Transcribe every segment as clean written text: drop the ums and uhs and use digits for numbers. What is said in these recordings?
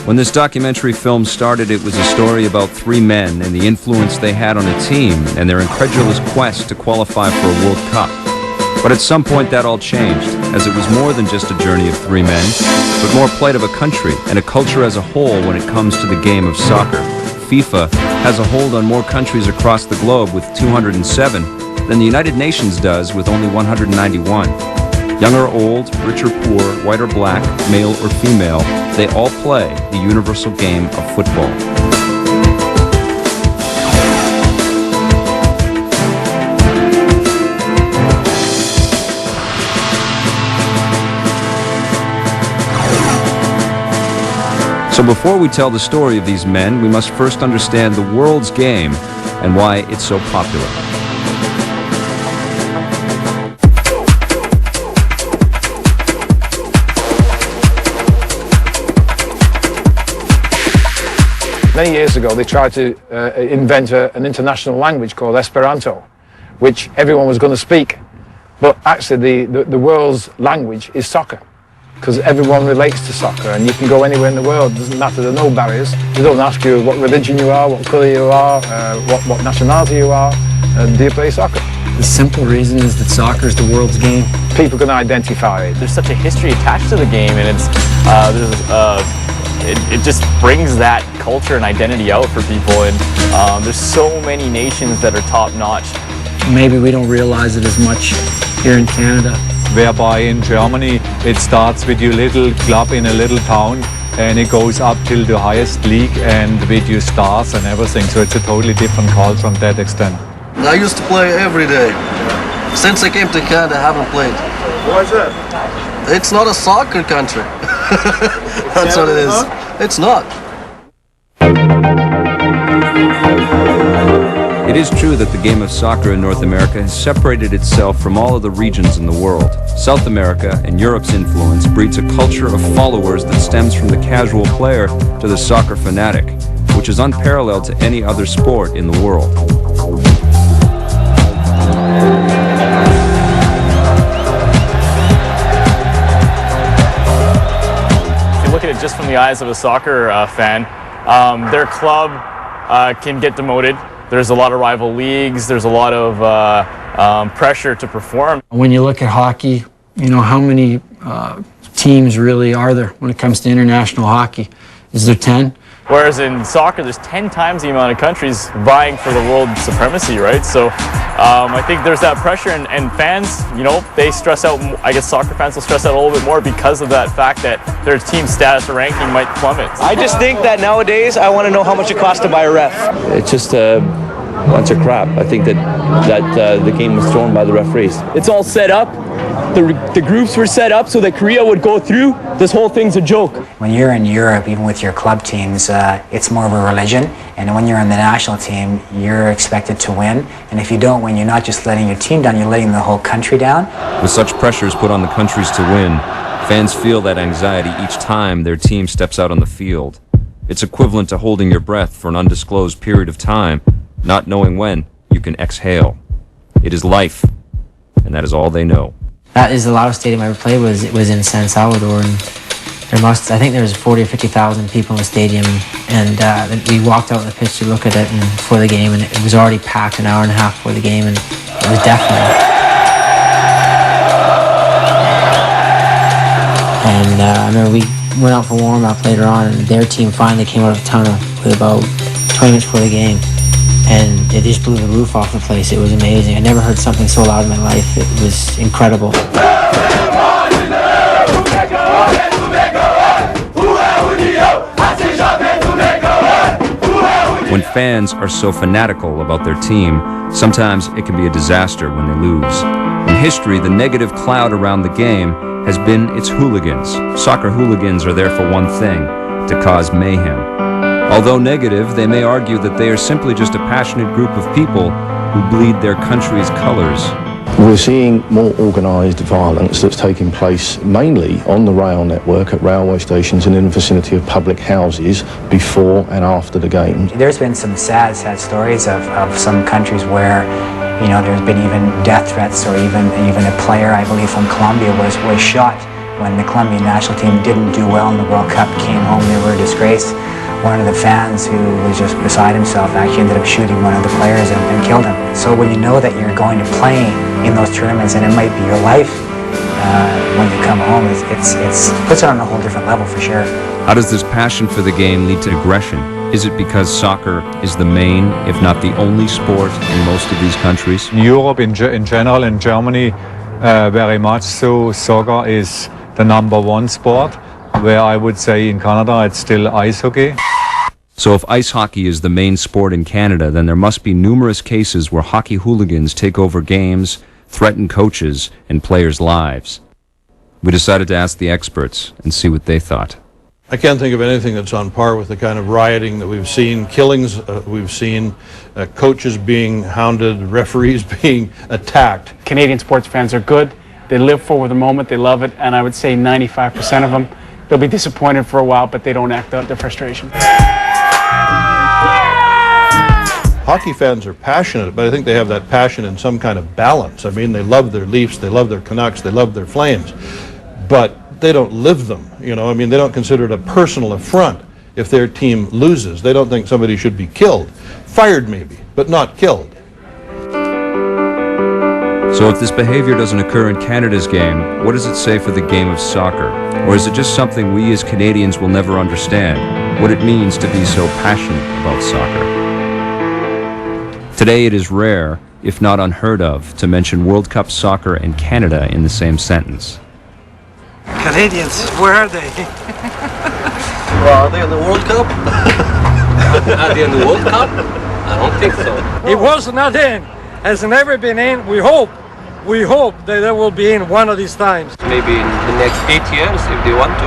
When this documentary film started, it was a story about three men and the influence they had on a team and their incredulous quest to qualify for a World Cup. But at some point that all changed, as it was more than just a journey of three men, but more plight of a country and a culture as a whole when it comes to the game of soccer. FIFA has a hold on more countries across the globe with 207 than the United Nations does with only 191. Young or old, rich or poor, white or black, male or female, they all play the universal game of football. So before we tell the story of these men, we must first understand the world's game and why it's so popular. Many years ago, they tried to invent an international language called Esperanto, which everyone was going to speak. But actually, the world's language is soccer, because everyone relates to soccer, and you can go anywhere in the world. It doesn't matter, there are no barriers. They don't ask you what religion you are, what colour you are, what nationality you are, do you play soccer? The simple reason is that soccer is the world's game. People can identify it. There's such a history attached to the game, and it just brings that culture and identity out for people, and there's so many nations that are top-notch. Maybe we don't realize it as much here in Canada. Whereby in Germany it starts with your little club in a little town and it goes up till the highest league and with your stars and everything, so it's a totally different culture from that extent. I used to play every day. Since I came to Canada, I haven't played. Why is that? It's not a soccer country. That's what it is. It's not. It is true that the game of soccer in North America has separated itself from all of the regions in the world. South America and Europe's influence breeds a culture of followers that stems from the casual player to the soccer fanatic, which is unparalleled to any other sport in the world. If you look at it just from the eyes of a soccer fan, their club can get demoted. There's a lot of rival leagues, there's a lot of pressure to perform. When you look at hockey, you know, how many teams really are there when it comes to international hockey? Is there 10? Whereas in soccer, there's 10 times the amount of countries vying for the world supremacy, right? So I think there's that pressure, and fans, you know, they stress out. I guess soccer fans will stress out a little bit more because of that fact that their team status or ranking might plummet. I just think that nowadays I want to know how much it costs to buy a ref. It's just a bunch of crap. I think that the game was thrown by the referees. It's all set up. The groups were set up so that Korea would go through. This whole thing's a joke. When you're in Europe, even with your club teams, it's more of a religion. And when you're in the national team, you're expected to win. And if you don't win, you're not just letting your team down, you're letting the whole country down. With such pressures put on the countries to win, fans feel that anxiety each time their team steps out on the field. It's equivalent to holding your breath for an undisclosed period of time, not knowing when you can exhale. It is life, and that is all they know. That is the loudest stadium I ever played was in San Salvador, and I think there was 40 or 50,000 people in the stadium, and we walked out on the pitch to look at it before the game, and it was already packed an hour and a half before the game, and it was deafening. And I remember we went out for warm-up later on, and their team finally came out of the tunnel with about 20 minutes before the game. And it just blew the roof off the place. It was amazing. I never heard something so loud in my life. It was incredible. When fans are so fanatical about their team, sometimes it can be a disaster when they lose. In history, the negative cloud around the game has been its hooligans. Soccer hooligans are there for one thing: to cause mayhem. Although negative, they may argue that they are simply just a passionate group of people who bleed their country's colors. We're seeing more organised violence that's taking place mainly on the rail network, at railway stations and in the vicinity of public houses before and after the game. There's been some sad stories of some countries where, you know, there's been even death threats, or even a player, I believe from Colombia, was shot when the Colombian national team didn't do well in the World Cup, came home, they were disgraced. One of the fans who was just beside himself actually ended up shooting one of the players and killed him. So when you know that you're going to play in those tournaments and it might be your life, when you come home, it puts it on a whole different level for sure. How does this passion for the game lead to aggression? Is it because soccer is the main, if not the only sport in most of these countries? In Europe in general, in Germany, very much so, soccer is the #1 sport, where I would say in Canada it's still ice hockey. So if ice hockey is the main sport in Canada, then there must be numerous cases where hockey hooligans take over games, threaten coaches, and players' lives. We decided to ask the experts and see what they thought. I can't think of anything that's on par with the kind of rioting that we've seen, killings we've seen, coaches being hounded, referees being attacked. Canadian sports fans are good. They live for the moment, they love it, and I would say 95% of them, they'll be disappointed for a while, but they don't act out their frustration. Hockey fans are passionate, but I think they have that passion in some kind of balance. I mean, they love their Leafs, they love their Canucks, they love their Flames, but they don't live them, you know. I mean, they don't consider it a personal affront if their team loses. They don't think somebody should be killed. Fired maybe, but not killed. So if this behavior doesn't occur in Canada's game, what does it say for the game of soccer? Or is it just something we as Canadians will never understand, what it means to be so passionate about soccer? Today it is rare, if not unheard of, to mention World Cup soccer and Canada in the same sentence. Canadians, where are they? Well, are they in the World Cup? Are they in the World Cup? I don't think so. It was not in. Has never been in. We hope that they will be in one of these times. Maybe in the next 8 years if they want to.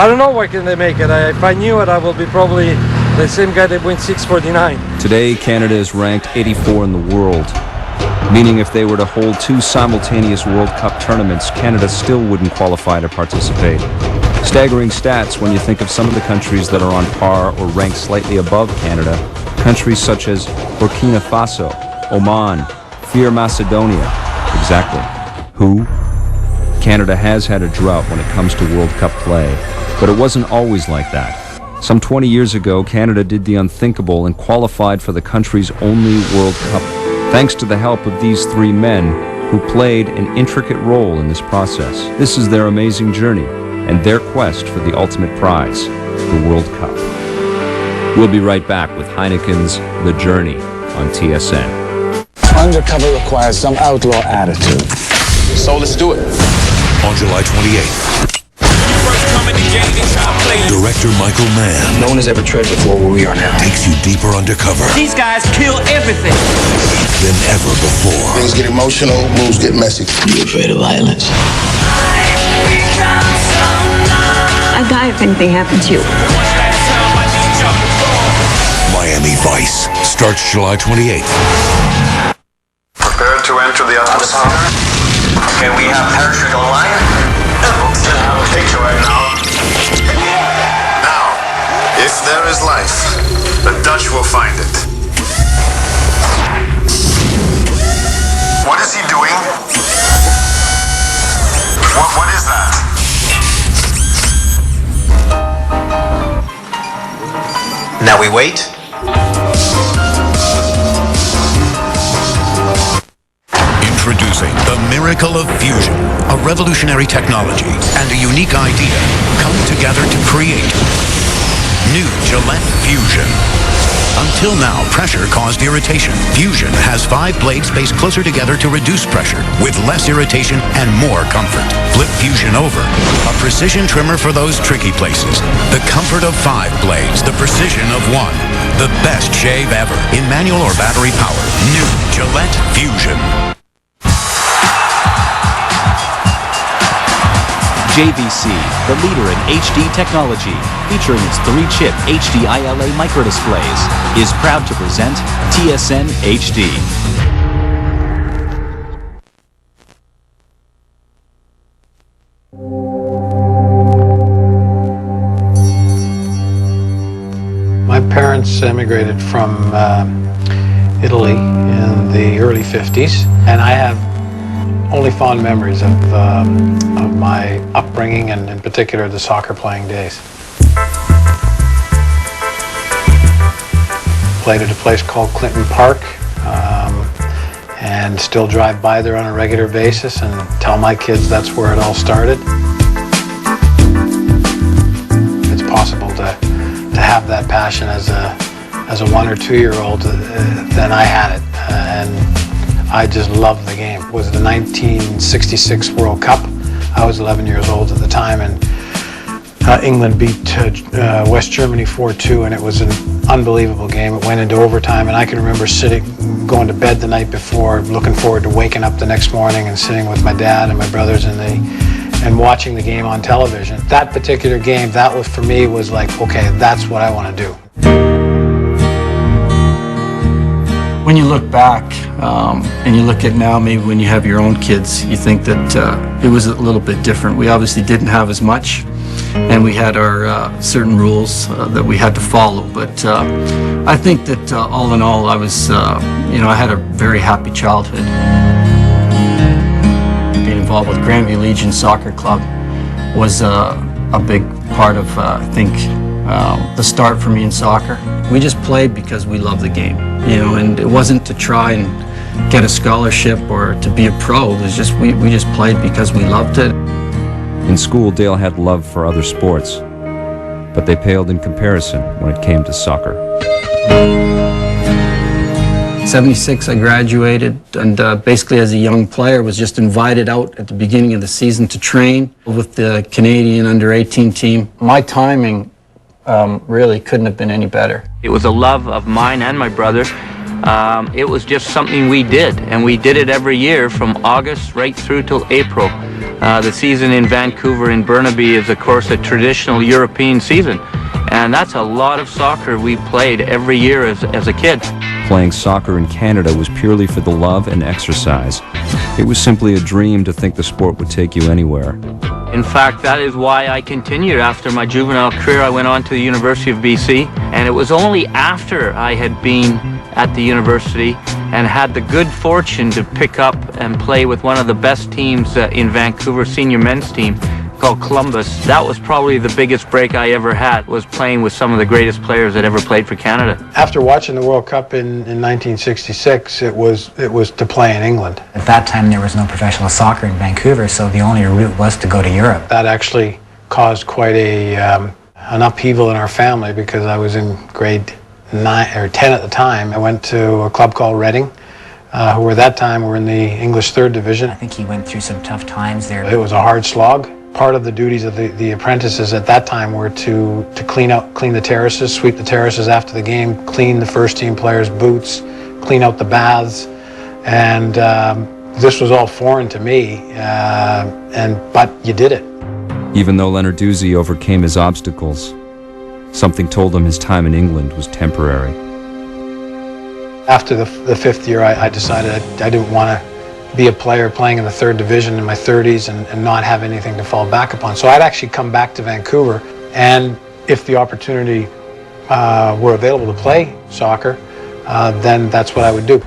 I don't know why can they make it. If I knew it, I will be probably the same guy that wins 649. Today, Canada is ranked 84 in the world, meaning if they were to hold 2 simultaneous World Cup tournaments, Canada still wouldn't qualify to participate. Staggering stats when you think of some of the countries that are on par or ranked slightly above Canada, countries such as Burkina Faso, Oman, Fier Macedonia. Exactly. Who? Canada has had a drought when it comes to World Cup play, but it wasn't always like that. Some 20 years ago, Canada did the unthinkable and qualified for the country's only World Cup, thanks to the help of these 3 men who played an intricate role in this process. This is their amazing journey and their quest for the ultimate prize, the World Cup. We'll be right back with Heineken's The Journey on TSN. Undercover requires some outlaw attitude. So let's do it. On July 28th, director Michael Mann, no one has ever tread before where we are now, takes you deeper undercover These guys kill everything. than ever before. Things get emotional, moves get messy. You afraid of violence? I'd die if anything happened to you. Miami Vice starts July 28th. Prepare to enter the atmosphere. Can we have parachute online? I'll take you right now. Now, if there is life, the Dutch will find it. What is he doing? What is that? Now we wait. Introducing the miracle of fusion, a revolutionary technology and a unique idea come together to create new Gillette Fusion. Until now, pressure caused irritation. Fusion has 5 blades spaced closer together to reduce pressure with less irritation and more comfort. Flip Fusion over, a precision trimmer for those tricky places. The comfort of 5 blades, the precision of 1. The best shave ever in manual or battery power. New Gillette Fusion. JVC, the leader in HD technology, featuring its 3-chip HD ILA microdisplays, is proud to present TSN HD. My parents emigrated from Italy in the early 50s, and I have only fond memories of my upbringing and in particular the soccer playing days. Played at a place called Clinton Park and still drive by there on a regular basis and tell my kids that's where it all started. It's possible to have that passion as a 1 or 2 year old, then I had it, and I just loved the game. It was the 1966 World Cup. I was 11 years old at the time, and England beat West Germany 4-2, and it was an unbelievable game. It went into overtime, and I can remember going to bed the night before, looking forward to waking up the next morning and sitting with my dad and my brothers and watching the game on television. That particular game, that was for me was like, okay, that's what I want to do. When you look back and you look at now, maybe when you have your own kids, you think that it was a little bit different. We obviously didn't have as much, and we had our certain rules that we had to follow. But I think that all in all, I was, I had a very happy childhood. Being involved with Grandview Legion Soccer Club was a big part of, I think, the start for me in soccer. We just played because we loved the game, and it wasn't to try and get a scholarship or to be a pro. It was just, we just played because we loved it. In school, Dale had love for other sports, but they paled in comparison when it came to soccer. 76, I graduated, and basically as a young player was just invited out at the beginning of the season to train with the Canadian under-18 team. My timing really couldn't have been any better. It was a love of mine and my brother. It was just something we did, and we did it every year from August right through till April. The season in Vancouver and Burnaby is, of course, a traditional European season, and that's a lot of soccer we played every year as a kid. Playing soccer in Canada was purely for the love and exercise. It was simply a dream to think the sport would take you anywhere. In fact, that is why I continued after my juvenile career. I went on to the University of BC, and it was only after I had been at the university and had the good fortune to pick up and play with one of the best teams in Vancouver, senior men's team called Columbus. That was probably the biggest break I ever had, was playing with some of the greatest players that ever played for Canada. After watching the World Cup in 1966, it was to play in England. At that time, there was no professional soccer in Vancouver, so the only route was to go to Europe. That actually caused quite an upheaval in our family, because I was in grade 9 or 10 at the time. I went to a club called Reading, who at that time were in the English 3rd Division. I think he went through some tough times there. It was a hard slog. Part of the duties of the apprentices at that time were to clean the terraces, sweep the terraces after the game, clean the first team players' boots, clean out the baths, and this was all foreign to me, but you did it. Even though Lenarduzzi overcame his obstacles, something told him his time in England was temporary. After the 5th year, I decided I didn't want to be a player playing in the 3rd Division in my 30s and not have anything to fall back upon. So I'd actually come back to Vancouver, and if the opportunity were available to play soccer, then that's what I would do.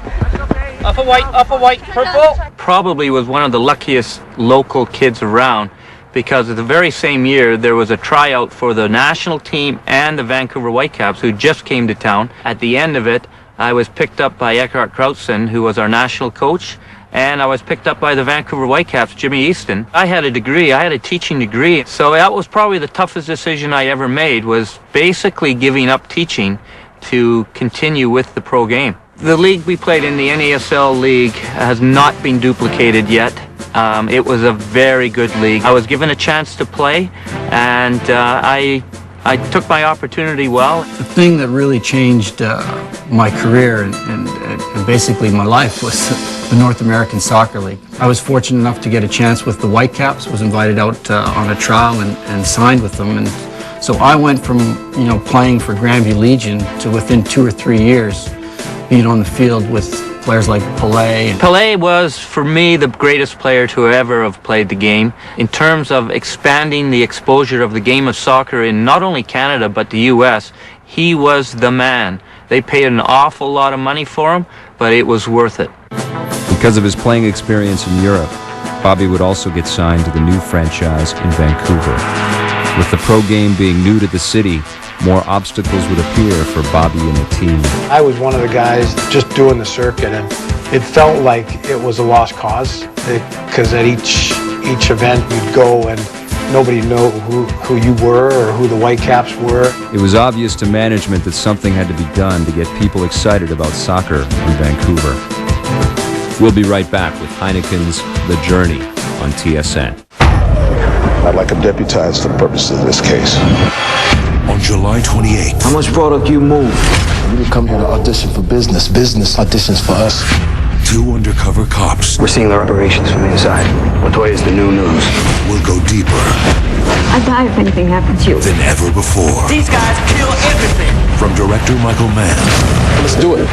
Upper white, purple. Probably was one of the luckiest local kids around, because of the very same year there was a tryout for the national team and the Vancouver Whitecaps, who just came to town. At the end of it, I was picked up by Eckhart Krautzen, who was our national coach, and I was picked up by the Vancouver Whitecaps, Jimmy Easton. I had a degree, I had a teaching degree, so that was probably the toughest decision I ever made, was basically giving up teaching to continue with the pro game. The league we played in, the NASL league, has not been duplicated yet. It was a very good league. I was given a chance to play, and I took my opportunity well. The thing that really changed my career and basically my life was the North American Soccer League. I was fortunate enough to get a chance with the Whitecaps, was invited out on a trial and signed with them. And so I went from, playing for Grandview Legion to within 2 or 3 years being on the field with players like Pelé. Pelé was, for me, the greatest player to ever have played the game. In terms of expanding the exposure of the game of soccer in not only Canada but the US, he was the man. They paid an awful lot of money for him, but it was worth it. Because of his playing experience in Europe, Bobby would also get signed to the new franchise in Vancouver. With the pro game being new to the city, more obstacles would appear for Bobby and the team. I was one of the guys just doing the circuit, and it felt like it was a lost cause because at each event you'd go and nobody knew who you were or who the Whitecaps were. It was obvious to management that something had to be done to get people excited about soccer in Vancouver. We'll be right back with Heineken's The Journey on TSN. I'd like him deputized for the purposes of this case. On July 28th. How much product you move? We didn't come here to audition for business. Business auditions for us. 2 undercover cops. We're seeing their operations from the inside. What way is the new news? Will go deeper I'd die if anything happened to you. than ever before. These guys kill everything. From director Michael Mann. Let's do it.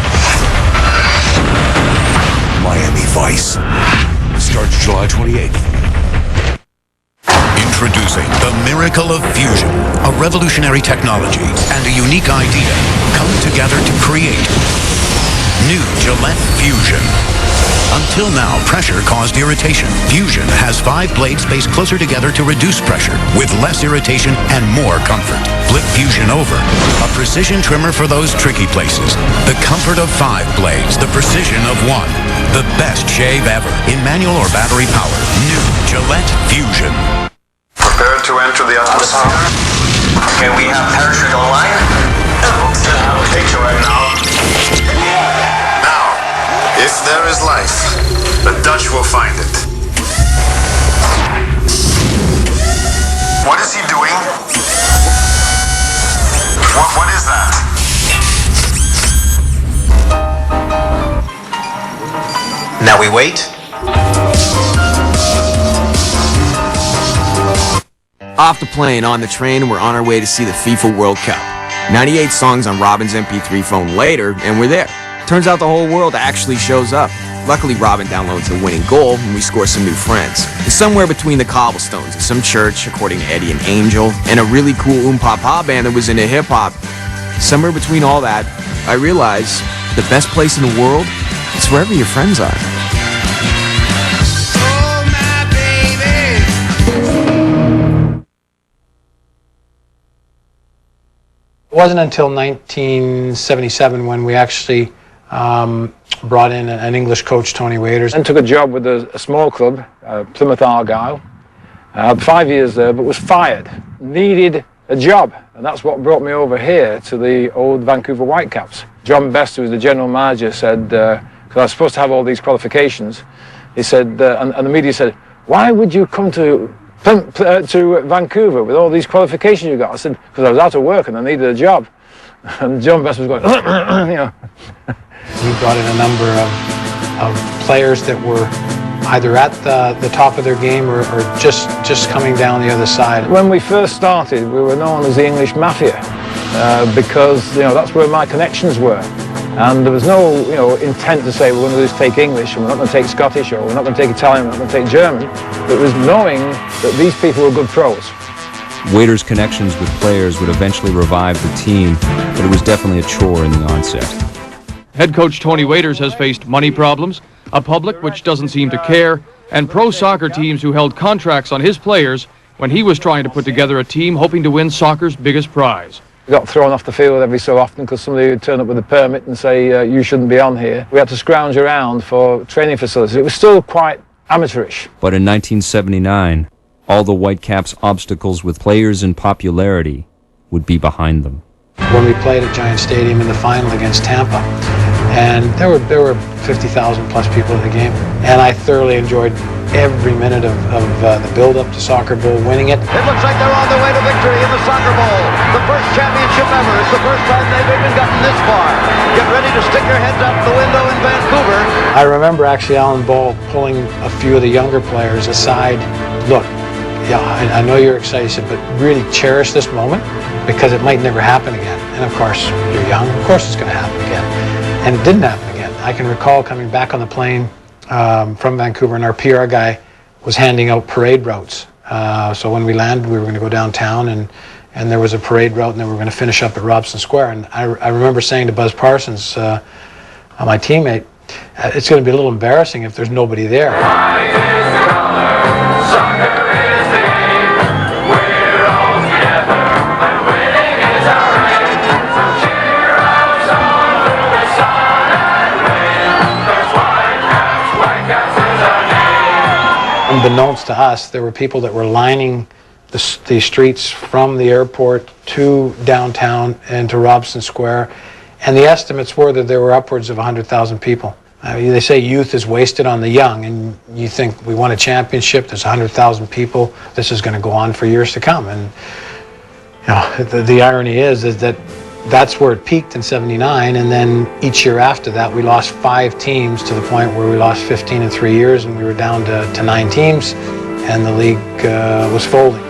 Miami Vice starts July 28th. Introducing the miracle of fusion, a revolutionary technology and a unique idea come together to create new Gillette Fusion. Until now, pressure caused irritation. Fusion has 5 blades spaced closer together to reduce pressure with less irritation and more comfort. Flip Fusion over, a precision trimmer for those tricky places. The comfort of 5 blades, the precision of 1. The best shave ever in manual or battery power. New Gillette Fusion. Prepare to enter the atmosphere. Okay, we have parachute online. I'll take you right now. Now, if there is life, the Dutch will find it. What is he doing? What is that? Now we wait. Off the plane, on the train, we're on our way to see the FIFA World Cup. 98 songs on Robin's MP3 phone later, and we're there. Turns out the whole world actually shows up. Luckily, Robin downloads the winning goal, and we score some new friends. It's somewhere between the cobblestones of some church, according to Eddie and Angel, and a really cool Pa band that was into hip-hop. Somewhere between all that, I realize the best place in the world is wherever your friends are. It wasn't until 1977 when we actually brought in an English coach, Tony Waiters. And took a job with a small club, Plymouth Argyle. 5 years there, but was fired. Needed a job, and that's what brought me over here to the old Vancouver Whitecaps. John Best, who was the general manager, said, because I was supposed to have all these qualifications, he said, and the media said, why would you come to Vancouver with all these qualifications you got? I said, because I was out of work and I needed a job. And John Best was going, you know. We brought in a number of players that were either at the top of their game or just coming down the other side. When we first started, we were known as the English Mafia because, you know, that's where my connections were. And there was no, you know, intent to say we're going to just take English and we're not going to take Scottish or we're not going to take Italian, we're not going to take German. It was knowing that these people were good pros. Waiters' connections with players would eventually revive the team, but it was definitely a chore in the onset. Head coach Tony Waiters has faced money problems, a public which doesn't seem to care, and pro soccer teams who held contracts on his players when he was trying to put together a team hoping to win soccer's biggest prize. We got thrown off the field every so often because somebody would turn up with a permit and say, you shouldn't be on here. We had to scrounge around for training facilities. It was still quite amateurish. But in 1979, all the Whitecaps' obstacles with players and popularity would be behind them. When we played at Giant Stadium in the final against Tampa, and there were 50,000 plus people at the game, and I thoroughly enjoyed every minute of the build-up to Soccer Bowl, winning it. It looks like they're on their way to victory in the Soccer Bowl. The first championship ever. It's the first time they've even gotten this far. Get ready to stick your heads out the window in Vancouver. I remember actually Alan Ball pulling a few of the younger players aside. Look, yeah, I know you're excited, but really cherish this moment because it might never happen again. And of course, you're young, of course it's going to happen again. And it didn't happen again. I can recall coming back on the plane from Vancouver, and our PR guy was handing out parade routes. So when we landed, we were going to go downtown, and there was a parade route, and then we were going to finish up at Robson Square. And I remember saying to Buzz Parsons, my teammate, it's going to be a little embarrassing if there's nobody there. Unbeknownst to us, there were people that were lining the streets from the airport to downtown and to Robson Square, and the estimates were that there were upwards of 100,000 people. They say youth is wasted on the young, and you think we won a championship, there's 100,000 people, this is going to go on for years to come. And you know, the irony is that that's where it peaked in '79, and then each year after that we lost 5 teams to the point where we lost 15 in 3 years, and we were down to 9 teams, and the league was folding.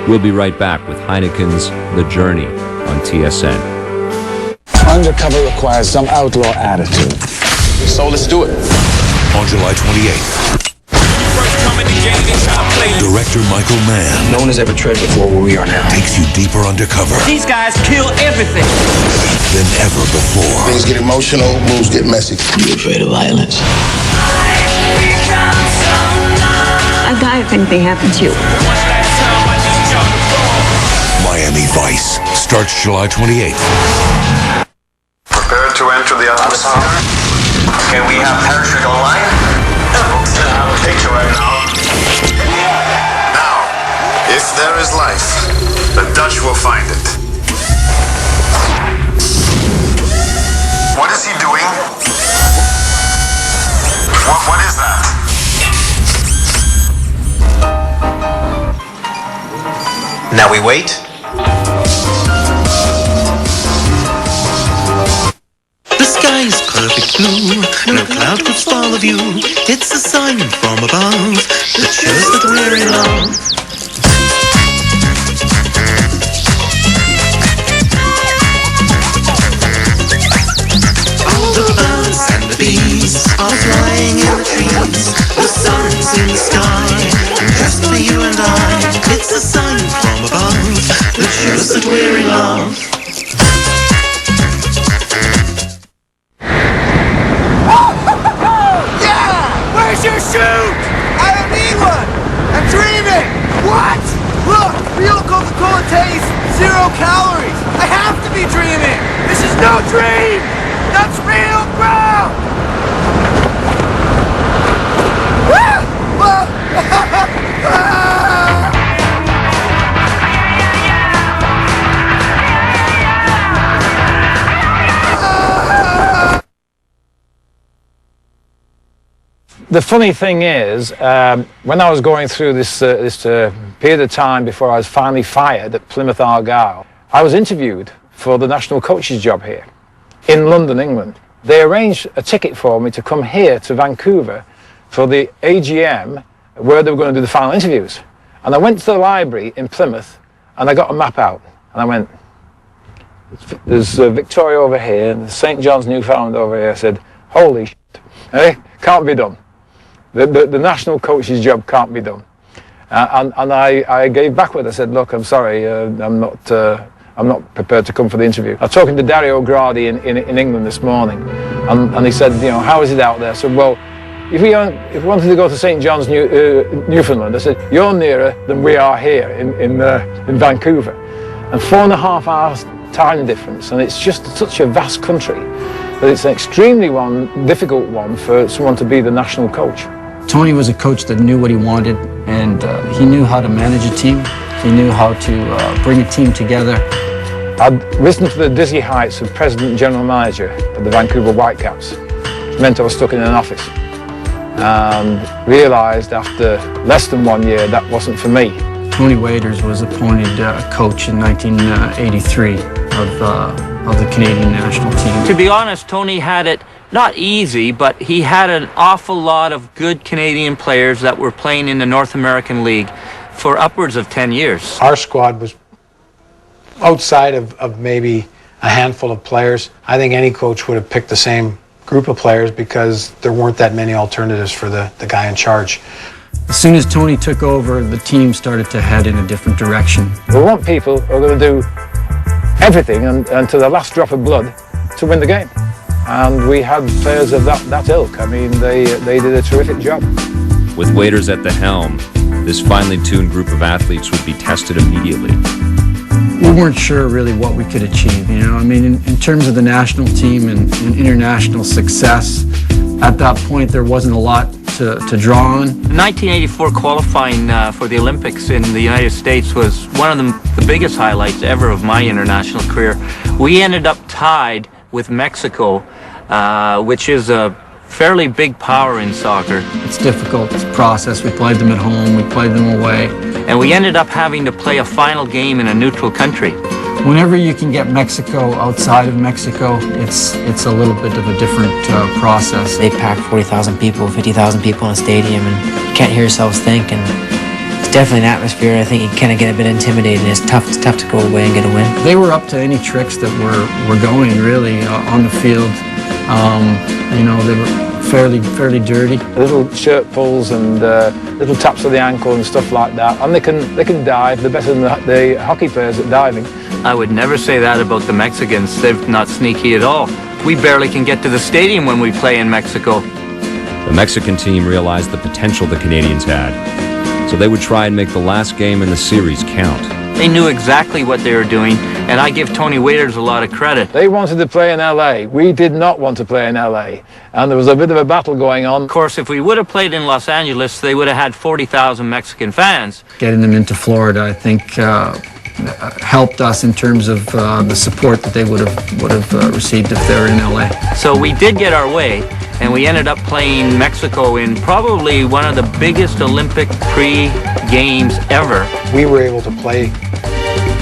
We'll be right back with Heineken's The Journey on TSN. Undercover requires some outlaw attitude. So let's do it. On July 28th, director Michael Mann, No one has ever tread before where we are now. takes you deeper undercover These guys kill everything. than ever before. Things get emotional, moves get messy. You afraid of violence? I'd die if anything happened to you. Miami Vice starts July 28th. Prepare to enter the atmosphere. Okay, we have parachute online. I'll take you right now. Now, if there is life, the Dutch will find it. What is he doing? What is that? Now we wait. The sky is perfect blue, no cloud could spoil the view. It's a sign from above that shows that we're in love. All the birds and the bees are flying in the trees. The sun's in the sky, and just for you and I, it's a sign from above that shows that we're in love. Where's your chute? I don't need one. I'm dreaming. What? Look, real Coca-Cola taste, 0 calories. I have to be dreaming. This is no dream. That's real ground. The funny thing is, when I was going through this period of time before I was finally fired at Plymouth Argyle, I was interviewed for the national coach's job here in London, England. They arranged a ticket for me to come here to Vancouver for the AGM where they were going to do the final interviews. And I went to the library in Plymouth and I got a map out and I went, there's Victoria over here and St. John's, Newfoundland over here. I said, holy shit, can't be done. The national coach's job can't be done. And I gave backward. I said, look, I'm sorry, I'm not prepared to come for the interview. I was talking to Dario Gradi in England this morning, and he said, you know, how is it out there? I said, well, if we wanted to go to St. John's, Newfoundland, I said, you're nearer than we are here in Vancouver. And 4.5 hours time difference, and it's just such a vast country that it's an extremely difficult one for someone to be the national coach. Tony was a coach that knew what he wanted, and he knew how to manage a team. He knew how to bring a team together. I'd risen to the dizzy heights of president and general manager of the Vancouver Whitecaps. It meant I was stuck in an office, and realised after less than 1 year that wasn't for me. Tony Waiters was appointed coach in 1983 of the Canadian national team. To be honest, Tony had it not easy, but he had an awful lot of good Canadian players that were playing in the North American League for upwards of 10 years. Our squad was outside of maybe a handful of players. I think any coach would have picked the same group of players because there weren't that many alternatives for the guy in charge. As soon as Tony took over, the team started to head in a different direction. We want people who are going to do everything and to the last drop of blood to win the game. And we had players of that ilk. I mean, they did a terrific job. With Waiters at the helm, this finely tuned group of athletes would be tested immediately. We weren't sure really what we could achieve, you know. I mean, in terms of the national team and international success, at that point there wasn't a lot to draw on. The 1984 qualifying for the Olympics in the United States was one of the biggest highlights ever of my international career. We ended up tied with Mexico, which is a fairly big power in soccer. It's difficult to process. We played them at home, we played them away. And we ended up having to play a final game in a neutral country. Whenever you can get Mexico outside of Mexico, it's a little bit of a different process. They pack 40,000 people, 50,000 people in a stadium, and you can't hear yourselves think. And it's definitely an atmosphere. I think you kind of get a bit intimidated. It's tough to go away and get a win. They were up to any tricks that were going really on the field. You know, they were fairly dirty. Little shirt pulls and little taps of the ankle and stuff like that. And they can dive. They're better than the hockey players at diving. I would never say that about the Mexicans. They're not sneaky at all. We barely can get to the stadium when we play in Mexico. The Mexican team realized the potential the Canadians had, so they would try and make the last game in the series count. They knew exactly what they were doing, and I give Tony Waiters a lot of credit. They wanted to play in LA. We did not want to play in LA. And there was a bit of a battle going on. Of course, if we would have played in Los Angeles, they would have had 40,000 Mexican fans. Getting them into Florida, I think, helped us in terms of the support that they would have received if they were in LA. So we did get our way, and we ended up playing Mexico in probably one of the biggest Olympic pre-games ever. We were able to play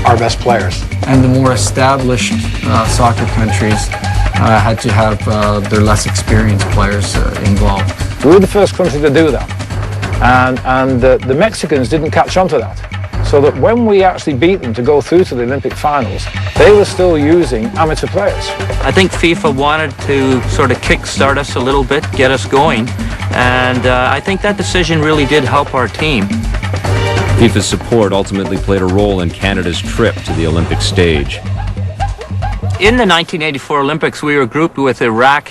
our best players. And the more established soccer countries had to have their less experienced players involved. We were the first country to do that. And the Mexicans didn't catch on to that. So that when we actually beat them to go through to the Olympic finals, they were still using amateur players. I think FIFA wanted to sort of kickstart us a little bit, get us going, and I think that decision really did help our team. FIFA's support ultimately played a role in Canada's trip to the Olympic stage. In the 1984 Olympics, we were grouped with Iraq,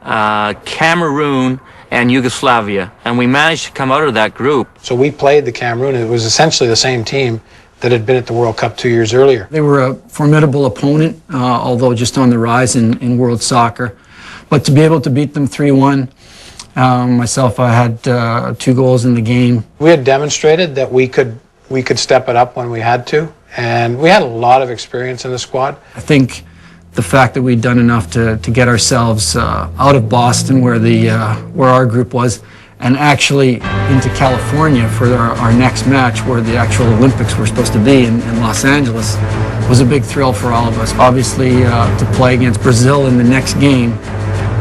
Cameroon, and Yugoslavia, and we managed to come out of that group. So we played the Cameroon. It was essentially the same team that had been at the World Cup 2 years earlier. They were a formidable opponent, although just on the rise in world soccer. But to be able to beat them 3-1, myself, I had 2 goals in the game. We had demonstrated that we could step it up when we had to, and we had a lot of experience in the squad. I think the fact that we'd done enough to get ourselves out of Boston, where our group was, and actually into California for our next match, where the actual Olympics were supposed to be in Los Angeles, was a big thrill for all of us. Obviously, to play against Brazil in the next game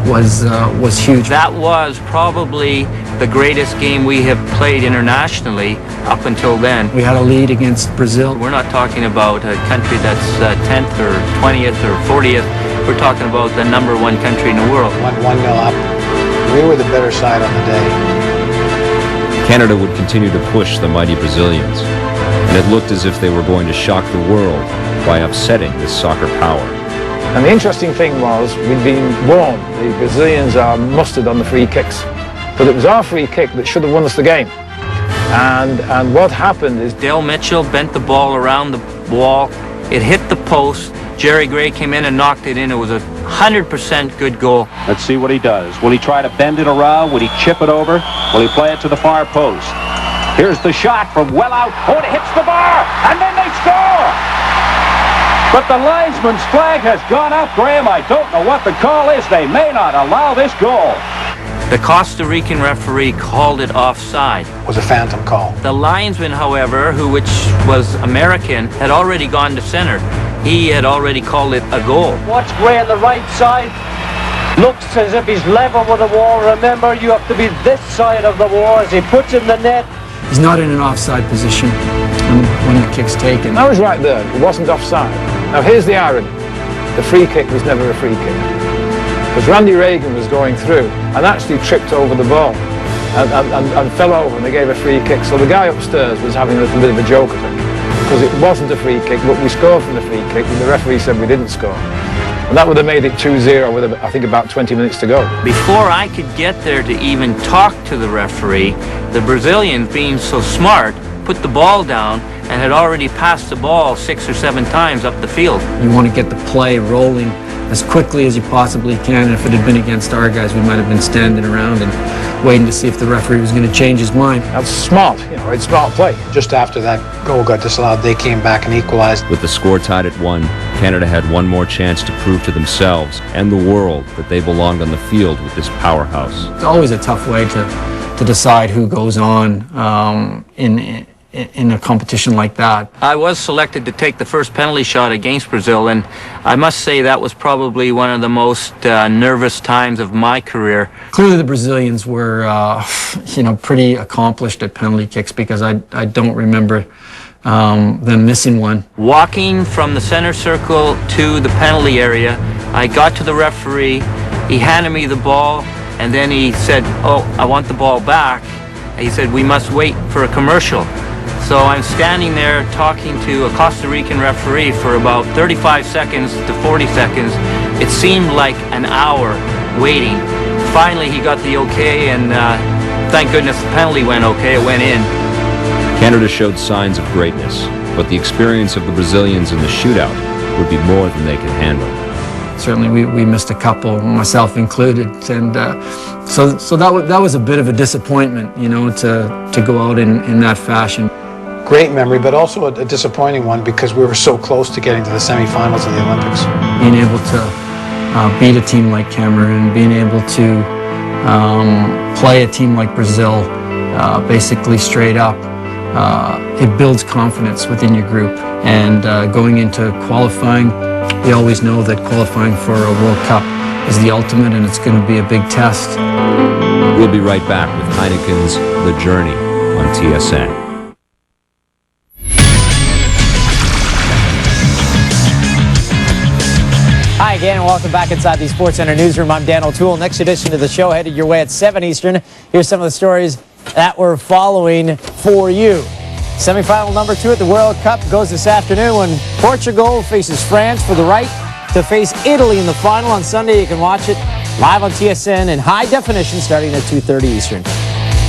was huge. That was probably the greatest game we have played internationally up until then. We had a lead against Brazil. We're not talking about a country that's 10th or 20th or 40th. We're talking about the #1 country in the world. Went 1-0 up. We were the better side on the day. Canada would continue to push the mighty Brazilians, and it looked as if they were going to shock the world by upsetting this soccer power. And the interesting thing was, we'd been warned, the Brazilians are mustard on the free kicks. But it was our free kick that should have won us the game. And what happened is Dale Mitchell bent the ball around the wall. It hit the post. Jerry Gray came in and knocked it in. It was a 100% good goal. Let's see what he does. Will he try to bend it around? Will he chip it over? Will he play it to the far post? Here's the shot from well out. Oh, it hits the bar, and then they score! But the linesman's flag has gone up, Graham. I don't know what the call is. They may not allow this goal. The Costa Rican referee called it offside. It was a phantom call. The linesman, however, which was American, had already gone to center. He had already called it a goal. Watch Gray on the right side. Looks as if he's level with the wall. Remember, you have to be this side of the wall as he puts in the net. He's not in an offside position when the kick's taken. I was right there. It wasn't offside. Now here's the irony. The free kick was never a free kick. Because Randy Reagan was going through and actually tripped over the ball and fell over, and they gave a free kick. So the guy upstairs was having a little bit of a joke of it, because it wasn't a free kick, but we scored from the free kick, and the referee said we didn't score. And that would have made it 2-0 with, I think, about 20 minutes to go. Before I could get there to even talk to the referee, the Brazilians, being so smart, put the ball down and had already passed the ball 6 or 7 times up the field. You want to get the play rolling as quickly as you possibly can. If it had been against our guys, we might have been standing around and waiting to see if the referee was going to change his mind. That's smart, it's smart play. Just after that goal got disallowed, they came back and equalized. With the score tied at 1, Canada had one more chance to prove to themselves and the world that they belonged on the field with this powerhouse. It's always a tough way to decide who goes on in a competition like that. I was selected to take the first penalty shot against Brazil, and I must say that was probably one of the most nervous times of my career. Clearly the Brazilians were, pretty accomplished at penalty kicks, because I don't remember them missing one. Walking from the center circle to the penalty area, I got to the referee, he handed me the ball, and then he said, "Oh, I want the ball back." He said, "We must wait for a commercial." So I'm standing there talking to a Costa Rican referee for about 35 seconds to 40 seconds. It seemed like an hour waiting. Finally, he got the okay, and thank goodness the penalty went okay. It went in. Canada showed signs of greatness, but the experience of the Brazilians in the shootout would be more than they could handle. Certainly we missed a couple, myself included, and so that was a bit of a disappointment, to go out in that fashion. Great memory, but also a disappointing one, because we were so close to getting to the semifinals of the Olympics. Being able to beat a team like Cameroon, being able to play a team like Brazil, basically straight up, it builds confidence within your group. And going into qualifying, we always know that qualifying for a World Cup is the ultimate, and it's going to be a big test. We'll be right back with Heineken's The Journey on TSN. Hi again, and welcome back inside the SportsCenter newsroom. I'm Dan O'Toole. Next edition of the show headed your way at 7 Eastern. Here's some of the stories that we're following for you. Semifinal number 2 at the World Cup goes this afternoon when Portugal faces France for the right to face Italy in the final on Sunday. You can watch it live on TSN in high definition starting at 2:30 Eastern.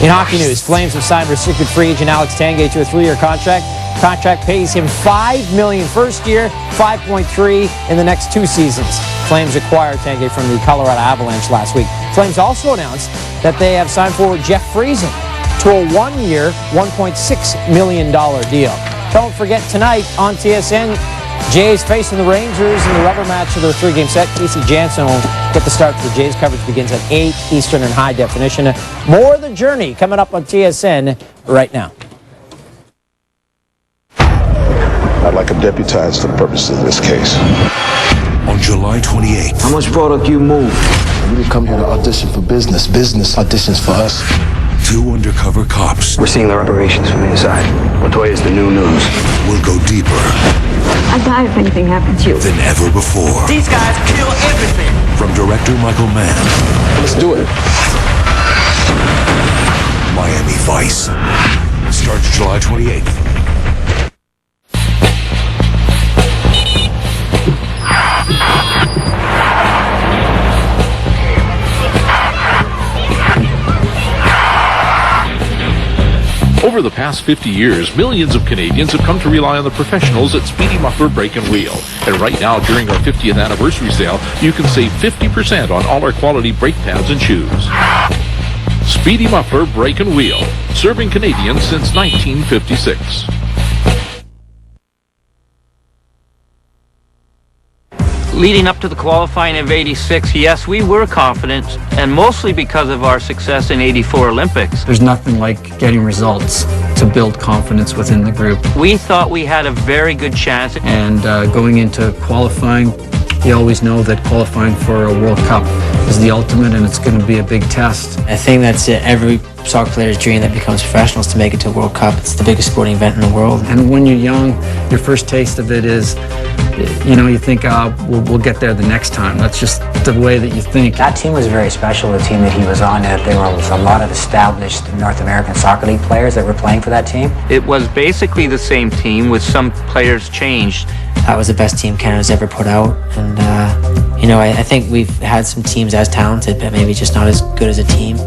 In hockey news, Flames have signed restricted free agent Alex Tanguay to a 3-year contract. Contract pays him $5 million first year, $5.3 in the next 2 seasons. Flames acquired Tanguay from the Colorado Avalanche last week. Flames also announced that they have signed forward Jeff Friesen to a 1-year, $1.6 million deal. Don't forget tonight on TSN, Jays facing the Rangers in the rubber match of their 3-game set. Casey Janssen will get the start for the Jays. Coverage begins at 8 Eastern in high definition. More of The Journey coming up on TSN right now. I'd like him deputized for the purposes of this case. On July 28th. How much product you move? We didn't come here to audition for business. Business auditions for us. 2 undercover cops. We're seeing their operations from the inside. Montoya is the new news. Will go deeper I die if anything happens to you. than ever before. These guys kill everything. From director Michael Mann. Let's do it. Miami Vice. Starts July 28th. Over the past 50 years, millions of Canadians have come to rely on the professionals at Speedy Muffler Brake and Wheel. And right now, during our 50th anniversary sale, you can save 50% on all our quality brake pads and shoes. Speedy Muffler Brake and Wheel, serving Canadians since 1956. Leading up to the qualifying of '86, yes, we were confident, and mostly because of our success in '84 Olympics. There's nothing like getting results to build confidence within the group. We thought we had a very good chance. And going into qualifying, you always know that qualifying for a World Cup is the ultimate, and it's going to be a big test. I think that's every soccer player's dream that becomes professionals to make it to a World Cup. It's the biggest sporting event in the world. And when you're young, your first taste of it is, you think, we'll get there the next time. That's just the way that you think. That team was very special, the team that he was on. There was a lot of established North American Soccer League players that were playing for that team. It was basically the same team with some players changed. That was the best team Canada's ever put out, and You know, I think we've had some teams as talented, but maybe just not as good as a team.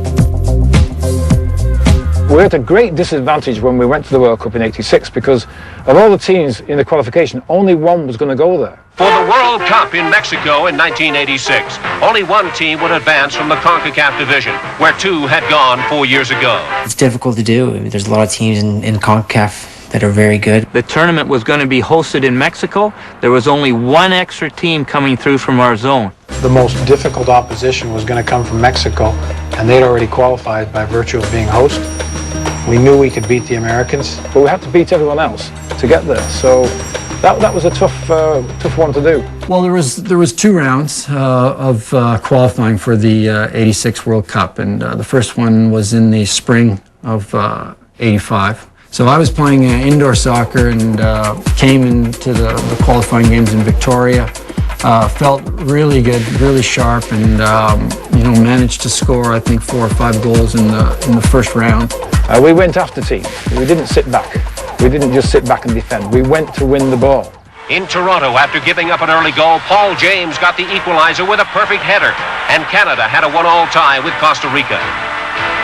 We're at a great disadvantage when we went to the World Cup in '86 because of all the teams in the qualification, only one was going to go there. For the World Cup in Mexico in 1986, only one team would advance from the CONCACAF division, where two had gone 4 years ago. It's difficult to do. I mean, there's a lot of teams in CONCACAF that are very good. The tournament was going to be hosted in Mexico. There was only one extra team coming through from our zone. The most difficult opposition was going to come from Mexico, and they'd already qualified by virtue of being host. We knew we could beat the Americans, but we had to beat everyone else to get there. So that was a tough one to do. Well, there was 2 rounds of qualifying for the '86 World Cup, and the first one was in the spring of '85. So I was playing indoor soccer and came into the qualifying games in Victoria. Felt really good, really sharp, and managed to score I think 4 or 5 goals in the first round. We went after teams. We didn't sit back. We didn't just sit back and defend. We went to win the ball. In Toronto, after giving up an early goal, Paul James got the equalizer with a perfect header, and Canada had a 1-1 tie with Costa Rica.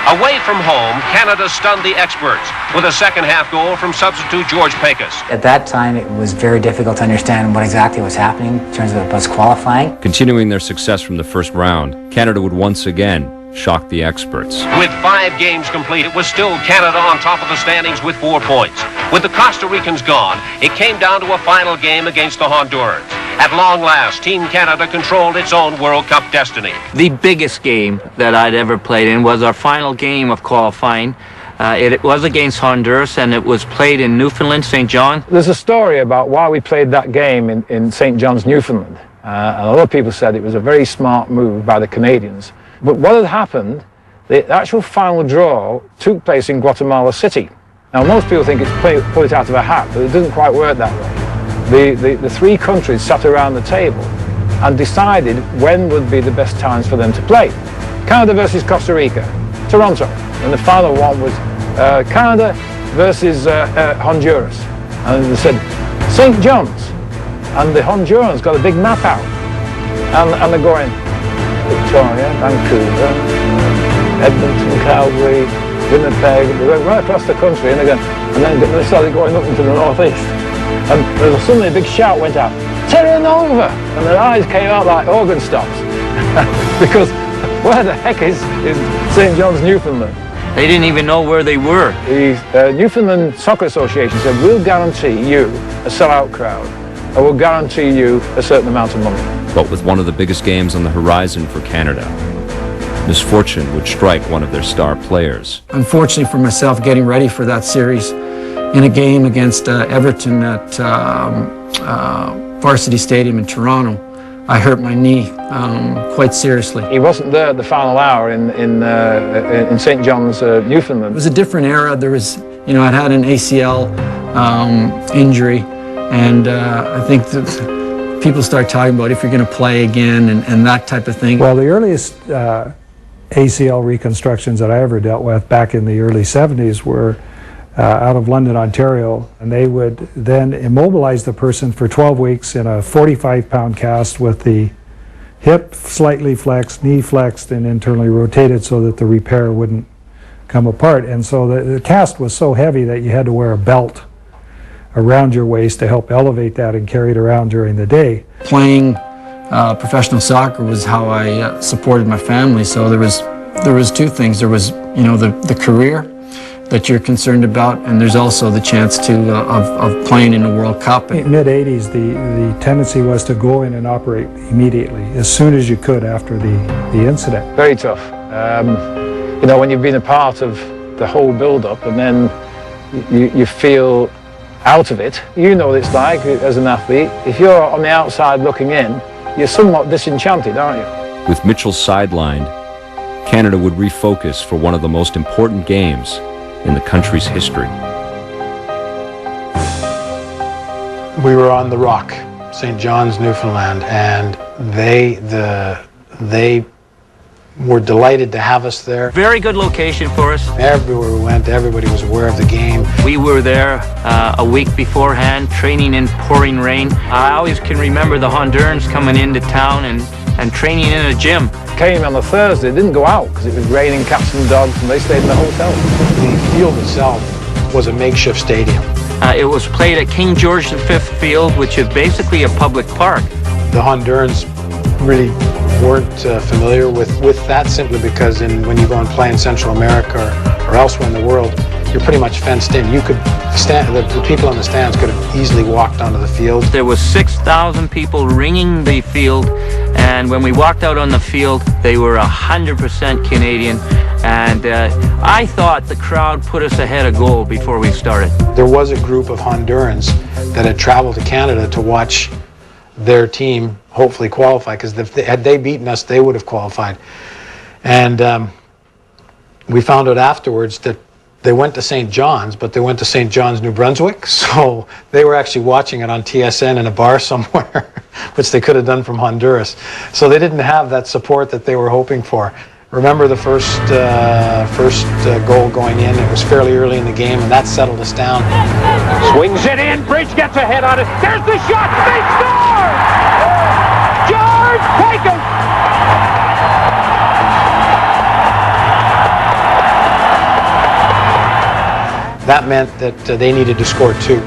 Away from home, Canada stunned the experts with a second-half goal from substitute George Pecos. At that time, it was very difficult to understand what exactly was happening in terms of us qualifying. Continuing their success from the first round, Canada would once again shock the experts. With 5 games complete, it was still Canada on top of the standings with 4 points. With the Costa Ricans gone, it came down to a final game against the Hondurans. At long last, Team Canada controlled its own World Cup destiny. The biggest game that I'd ever played in was our final game of qualifying. It was against Honduras, and it was played in Newfoundland, St. John. There's a story about why we played that game in St. John's, Newfoundland. And a lot of people said it was a very smart move by the Canadians. But what had happened, the actual final draw took place in Guatemala City. Now, most people think it's pull it out of a hat, but it doesn't quite work that way. The 3 countries sat around the table and decided when would be the best times for them to play. Canada versus Costa Rica, Toronto, and the final one was Canada versus Honduras. And they said, St. John's, and the Hondurans got a big map out, and they're going, Victoria, Vancouver, Edmonton, Calgary, Winnipeg. They went right across the country, and then they started going up into the northeast. And suddenly a big shout went out, Terranova! And their eyes came out like organ stops. Because where the heck is St. John's, Newfoundland? They didn't even know where they were. The Newfoundland Soccer Association said, we'll guarantee you a sellout crowd, and we'll guarantee you a certain amount of money. But with one of the biggest games on the horizon for Canada, misfortune would strike one of their star players. Unfortunately for myself, getting ready for that series, in a game against Everton at Varsity Stadium in Toronto, I hurt my knee quite seriously. He wasn't there at the final hour in St. John's, Newfoundland. It was a different era. There was, I'd had an ACL injury, and I think that people start talking about if you're going to play again and that type of thing. Well, the earliest ACL reconstructions that I ever dealt with back in the early 70s were out of London, Ontario, and they would then immobilize the person for 12 weeks in a 45-pound cast with the hip slightly flexed, knee flexed, and internally rotated so that the repair wouldn't come apart. And so the cast was so heavy that you had to wear a belt around your waist to help elevate that and carry it around during the day. Playing professional soccer was how I supported my family. So there was 2 things. There was, the career that you're concerned about, and there's also the chance of playing in the World Cup. In the mid-'80s, the tendency was to go in and operate immediately, as soon as you could after the incident. Very tough. When you've been a part of the whole build-up and then you feel out of it, you know what it's like as an athlete. If you're on the outside looking in, you're somewhat disenchanted, aren't you? With Mitchell sidelined, Canada would refocus for one of the most important games in the country's history. We were on the Rock, St. John's, Newfoundland, and they were delighted to have us there. Very good location for us. Everywhere we went, everybody was aware of the game. We were there a week beforehand, training in pouring rain. I always can remember the Hondurans coming into town and training in a gym. Came on a Thursday, didn't go out because it was raining cats and dogs, and they stayed in the hotel. The field itself was a makeshift stadium. It was played at King George V Field, which is basically a public park. The Hondurans really weren't familiar with that, simply because when you go and play in Central America or elsewhere in the world, you're pretty much fenced in. You could the people in the stands could have easily walked onto the field. There was 6,000 people ringing the field, and when we walked out on the field, they were 100% Canadian. And I thought the crowd put us ahead of goal before we started. There was a group of Hondurans that had traveled to Canada to watch their team hopefully qualify, because had they beaten us, they would have qualified. And we found out afterwards that they went to St. John's, but they went to St. John's, New Brunswick, so they were actually watching it on TSN in a bar somewhere, which they could have done from Honduras. So they didn't have that support that they were hoping for. Remember the first goal going in, it was fairly early in the game, and that settled us down. Swings it in, Bridge gets ahead on it, there's the shot, they score! George Pecos! That meant that they needed to score two.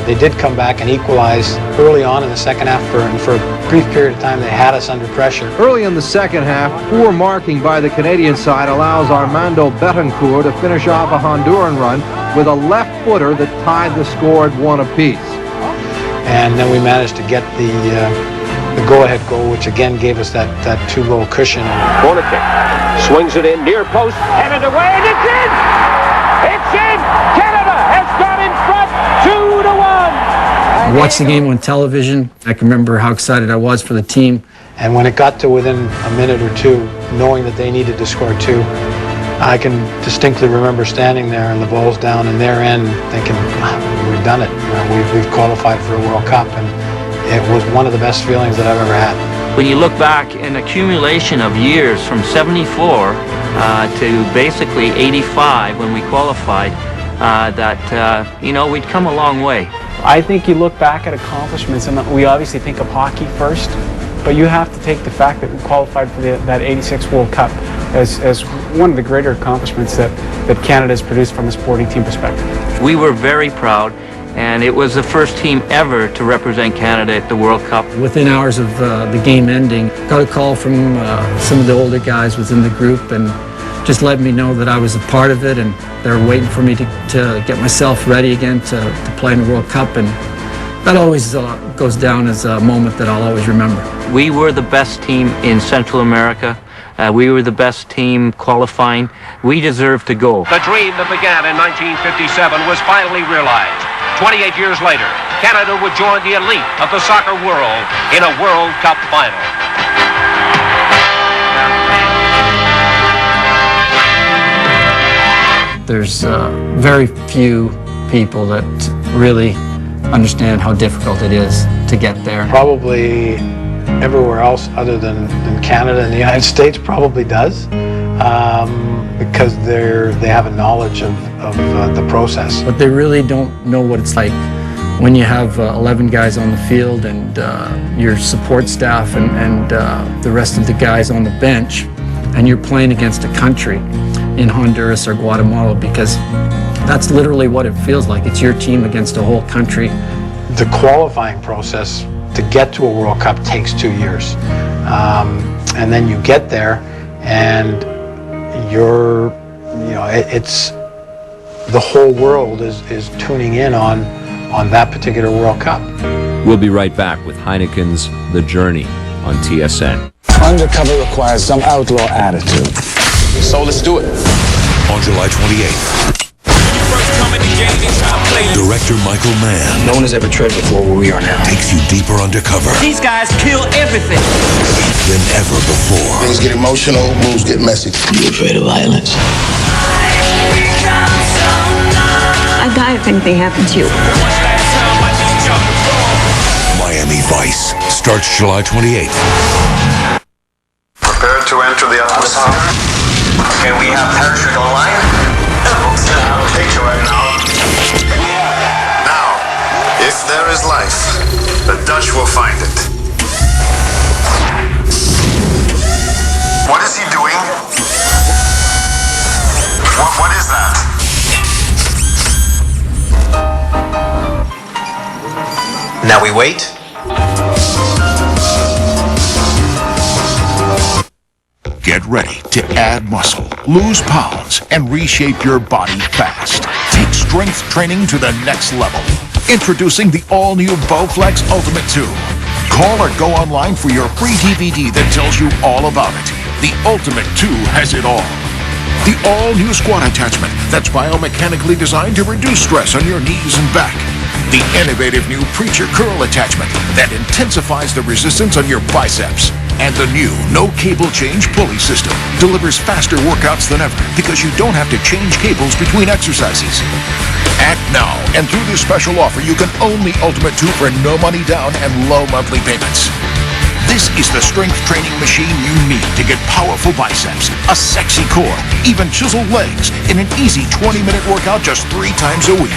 They did come back and equalize early on in the second half, and for a brief period of time they had us under pressure. Early in the second half, poor marking by the Canadian side allows Armando Betancourt to finish off a Honduran run with a left footer that tied the score at 1 apiece. And then we managed to get the go-ahead goal, which again gave us that 2-goal cushion. Corner kick, swings it in, near post, headed away, and it's in! It's in! Canada has got in front, 2-1! I watched the game on television. I can remember how excited I was for the team. And when it got to within a minute or two, knowing that they needed to score two, I can distinctly remember standing there and the ball's down in their end, thinking, we've done it. We've qualified for a World Cup, and it was one of the best feelings that I've ever had. When you look back, an accumulation of years from 74 to basically 85 when we qualified, we'd come a long way. I think you look back at accomplishments, and we obviously think of hockey first, but you have to take the fact that we qualified for that 86 World Cup as one of the greater accomplishments that Canada has produced from a sporting team perspective. We were very proud, and it was the first team ever to represent Canada at the World Cup. Within hours of the game ending, got a call from some of the older guys within the group, and just let me know that I was a part of it, and they were waiting for me to get myself ready again to play in the World Cup, and that always goes down as a moment that I'll always remember. We were the best team in Central America. We were the best team qualifying. We deserved to go. The dream that began in 1957 was finally realized. 28 years later, Canada would join the elite of the soccer world in a World Cup final. There's very few people that really understand how difficult it is to get there. Probably everywhere else other than Canada and the United States probably does, because they have a knowledge of the process. But they really don't know what it's like when you have 11 guys on the field and your support staff and the rest of the guys on the bench, and you're playing against a country in Honduras or Guatemala, because that's literally what it feels like. It's your team against a whole country. The qualifying process to get to a World Cup takes 2 years. And then you get there and it's the whole world is tuning in on that particular World Cup. We'll be right back with Heineken's The Journey on TSN. Undercover requires some outlaw attitude. So let's do it. On July 28th, director Michael Mann, No one has ever tread before where we are now. takes you deeper undercover These guys kill everything. than ever before. Things get emotional, moves get messy. You afraid of violence? I'd die if anything happened to you. Miami Vice starts July 28th. Prepare to enter the atmosphere. song. Okay, we have parachute online. I'll take you right now. Now, if there is life, the Dutch will find it. What is he doing? What is that? Now we wait. Get ready to add muscle, lose pounds, and reshape your body fast. Take strength training to the next level. Introducing the all-new Bowflex Ultimate 2. Call or go online for your free DVD that tells you all about it. The Ultimate 2 has it all. The all-new squat attachment that's biomechanically designed to reduce stress on your knees and back. The innovative new Preacher Curl attachment that intensifies the resistance on your biceps. And the new no-cable change pulley system delivers faster workouts than ever because you don't have to change cables between exercises. Act now, and through this special offer, you can own the Ultimate 2 for no money down and low monthly payments. This is the strength training machine you need to get powerful biceps, a sexy core, even chiseled legs in an easy 20-minute workout just 3 times a week.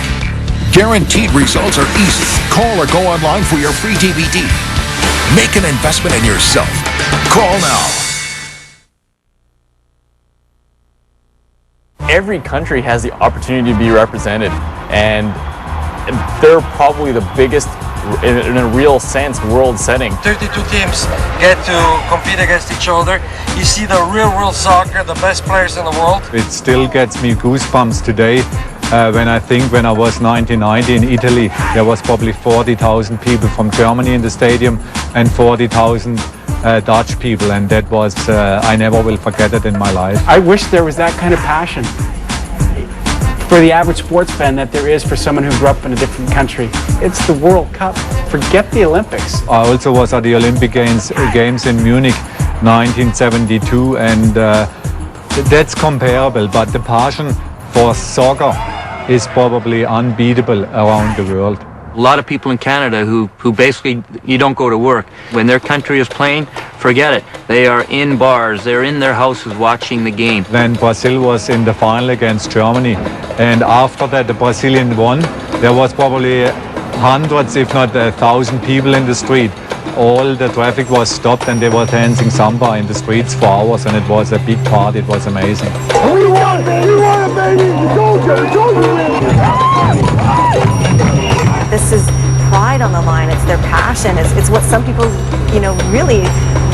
Guaranteed results are easy. Call or go online for your free DVD. Make an investment in yourself. Call now. Every country has the opportunity to be represented, and they're probably the biggest, in a real sense, world setting. 32 teams get to compete against each other. You see the real world soccer, the best players in the world. It still gets me goosebumps today. When I think when I was 1990 in Italy, there was probably 40,000 people from Germany in the stadium and 40,000 Dutch people, and that was, I never will forget it in my life. I wish there was that kind of passion for the average sports fan that there is for someone who grew up in a different country. It's the World Cup. Forget the Olympics. I also was at the Olympic Games in Munich 1972, and that's comparable, but the passion for soccer is probably unbeatable around the world. A lot of people in Canada who basically, you don't go to work. When their country is playing, forget it. They are in bars, they're in their houses watching the game. When Brazil was in the final against Germany, and after that the Brazilian won, there was probably hundreds, if not 1,000 people in the street. All the traffic was stopped and they were dancing samba in the streets for hours, and it was a big party. It was amazing. We want it, baby! We want it, baby! The soldier This is pride on the line. It's their passion. It's what some people, really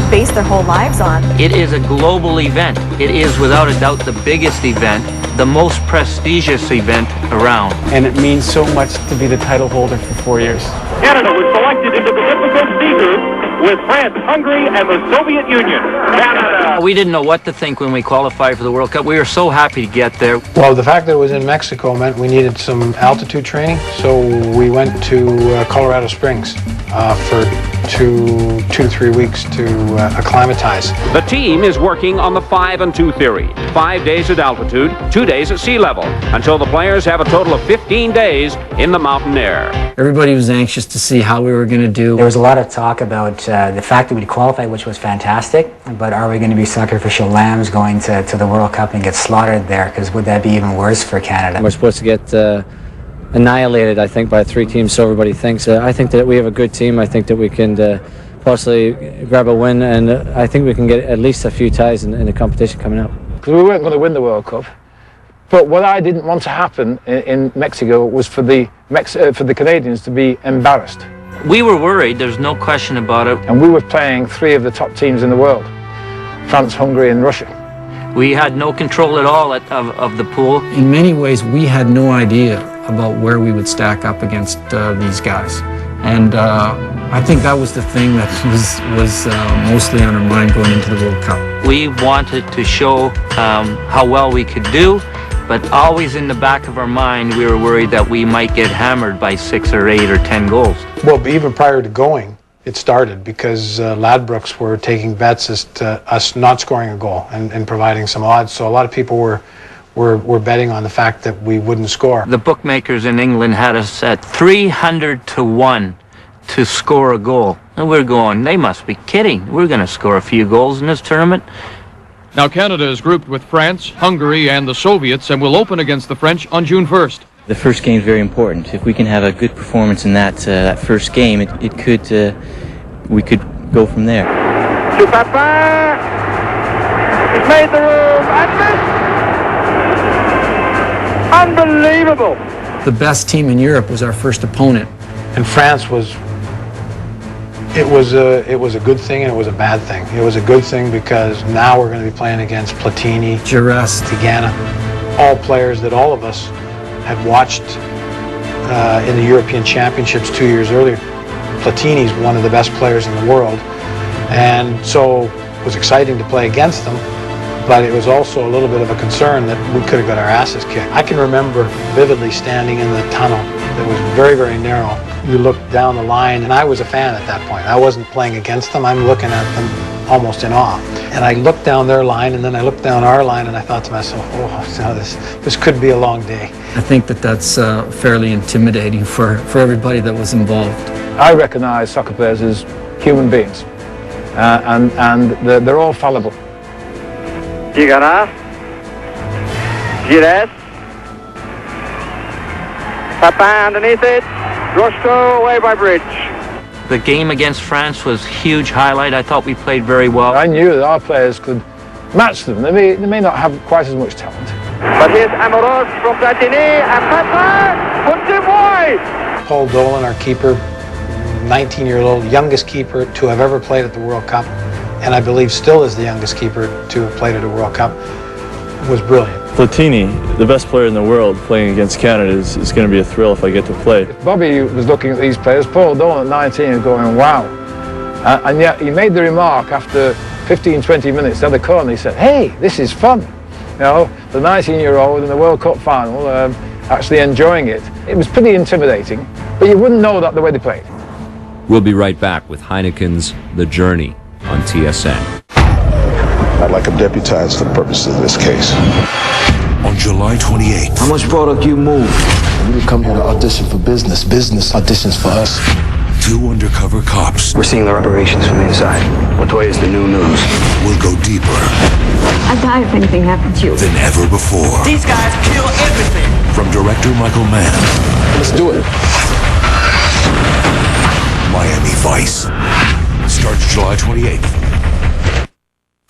base their whole lives on. It is a global event. It is without a doubt the biggest event, the most prestigious event around. And it means so much to be the title holder for 4 years. Canada was selected into the difficult C group with France, Hungary, and the Soviet Union. Canada! We didn't know what to think when we qualified for the World Cup. We were so happy to get there. Well, the fact that it was in Mexico meant we needed some altitude training, so we went to Colorado Springs for two to 3 weeks to acclimatize. The team is working on the 5 and 2 theory. 5 days at altitude, 2 days at sea level, until the players have a total of 15 days in the mountain air. Everybody was anxious to see how we were going to do. There was a lot of talk about the fact that we'd qualify, which was fantastic, but are we going to be sacrificial lambs going to the World Cup and get slaughtered there? Because would that be even worse for Canada? We're supposed to get annihilated, I think, by 3 teams, so everybody thinks. I think that we have a good team. I think that we can possibly grab a win, and I think we can get at least a few ties in the competition coming up. Because we weren't going to win the World Cup. But what I didn't want to happen in Mexico was for the Canadians to be embarrassed. We were worried, there's no question about it. And we were playing 3 of the top teams in the world: France, Hungary, and Russia. We had no control at all of the pool. In many ways, we had no idea about where we would stack up against these guys. And I think that was the thing that was mostly on our mind going into the World Cup. We wanted to show how well we could do, but always in the back of our mind, we were worried that we might get hammered by 6 or 8 or 10 goals. Well, but even prior to going, it started because Ladbrokes were taking bets as to us not scoring a goal and providing some odds. So a lot of people were betting on the fact that we wouldn't score. The bookmakers in England had us at 300 to 1 to score a goal. And we're going, they must be kidding. We're going to score a few goals in this tournament. Now Canada is grouped with France, Hungary, and the Soviets and will open against the French on June 1st. The first game is very important. If we can have a good performance in that first game, we could go from there. To Papin. He's made the room and missed. Unbelievable. The best team in Europe was our first opponent. And France was, it was a good thing and it was a bad thing. It was a good thing because now we're going to be playing against Platini, Jaurès, Tigana, all players that all of us had watched in the European Championships 2 years earlier. Platini's one of the best players in the world, and so it was exciting to play against them, but it was also a little bit of a concern that we could have got our asses kicked. I can remember vividly standing in the tunnel that was very, very narrow. You looked down the line, and I was a fan at that point. I wasn't playing against them, I'm looking at them almost in awe. And I looked down their line, and then I looked down our line, and I thought to myself, oh, this could be a long day. I think that's fairly intimidating for everybody that was involved. I recognise soccer players as human beings, and they're all fallible. Tigana. Jaurès. Papin underneath it. Groshko away by Bridge. The game against France was a huge highlight. I thought we played very well. I knew that our players could match them. They may not have quite as much talent. But here's Amoros from Platini, and Papin puts him wide. Paul Dolan, our keeper, 19-year-old, youngest keeper to have ever played at the World Cup, and I believe still is the youngest keeper to have played at a World Cup, was brilliant. Platini, the best player in the world, playing against Canada is going to be a thrill if I get to play. Bobby was looking at these players, Paul Dolan at 19, and going, wow. And yet he made the remark after 15, 20 minutes down the corner, he said, hey, this is fun. You know, the 19-year-old in the World Cup final actually enjoying it. It was pretty intimidating, but you wouldn't know that the way they played. We'll be right back with Heineken's The Journey on TSN. I'd like them deputized for the purposes of this case. On July 28th. How much product you move? We come here to audition for business. Business auditions for us. Two undercover cops. We're seeing their operations from the inside. What way is the new news? Will go deeper. I'd die if anything happened to you. Than ever before. These guys kill everything. From director Michael Mann. Let's do it. Miami Vice. Starts July 28th.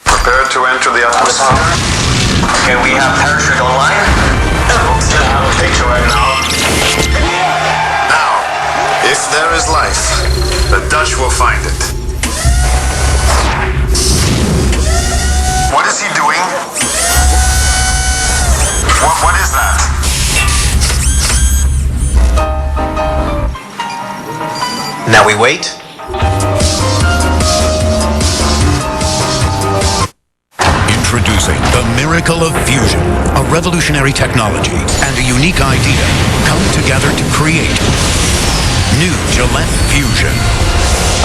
Prepare to enter the atmosphere. Okay, we have parachute online. I'll take you right now. Now, if there is life, the Dutch will find it. What is he doing? What is that? Now we wait. Introducing the miracle of fusion, a revolutionary technology and a unique idea come together to create new Gillette Fusion.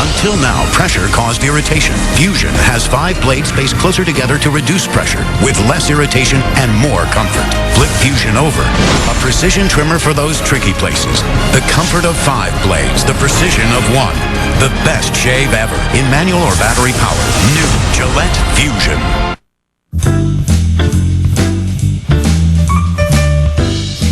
Until now, pressure caused irritation. Fusion has 5 blades spaced closer together to reduce pressure, with less irritation and more comfort. Flip Fusion over, a precision trimmer for those tricky places. The comfort of 5 blades, the precision of 1. The best shave ever, in manual or battery power. New Gillette Fusion.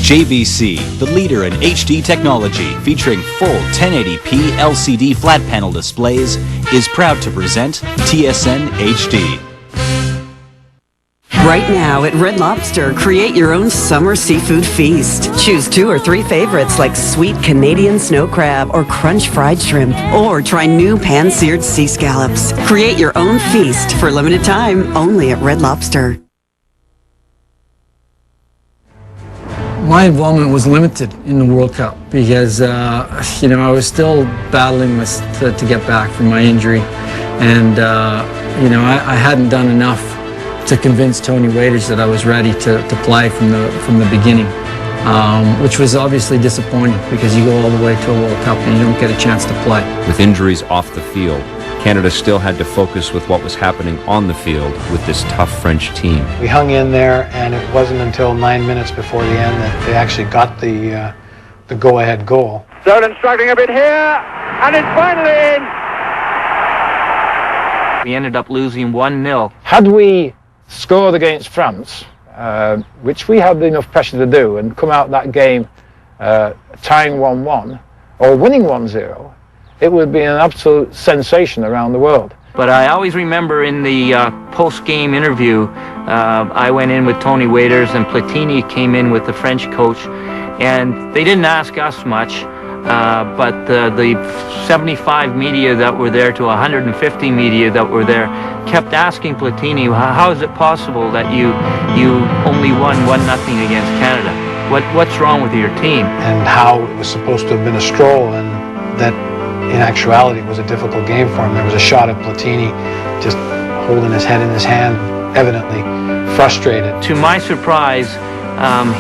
JVC, the leader in HD technology, featuring full 1080p LCD flat panel displays, is proud to present TSN HD. Right now at Red Lobster, create your own summer seafood feast. Choose 2 or 3 favorites like sweet Canadian snow crab or crunch fried shrimp, or try new pan-seared sea scallops. Create your own feast for limited time only at Red Lobster. My involvement was limited in the World Cup because, I was still battling to get back from my injury, and I hadn't done enough to convince Tony Waiters that I was ready to play from the beginning, which was obviously disappointing because you go all the way to a World Cup and you don't get a chance to play. With injuries off the field, Canada still had to focus with what was happening on the field with this tough French team. We hung in there, and it wasn't until 9 minutes before the end that they actually got the go-ahead goal. Dolan struggling a bit here, and it's finally in. We ended up losing 1-0. Had we scored against France, which we had enough pressure to do, and come out that game tying 1-1 or winning 1-0, it would be an absolute sensation around the world. But I always remember in the post-game interview, I went in with Tony Waiters and Platini came in with the French coach, and they didn't ask us much, but the 75 media that were there to 150 media that were there kept asking Platini, how is it possible that you only won 1-0 against Canada? What's wrong with your team? And how it was supposed to have been a stroll, and that in actuality it was a difficult game for him. There was a shot of Platini just holding his head in his hand, evidently frustrated. To my surprise,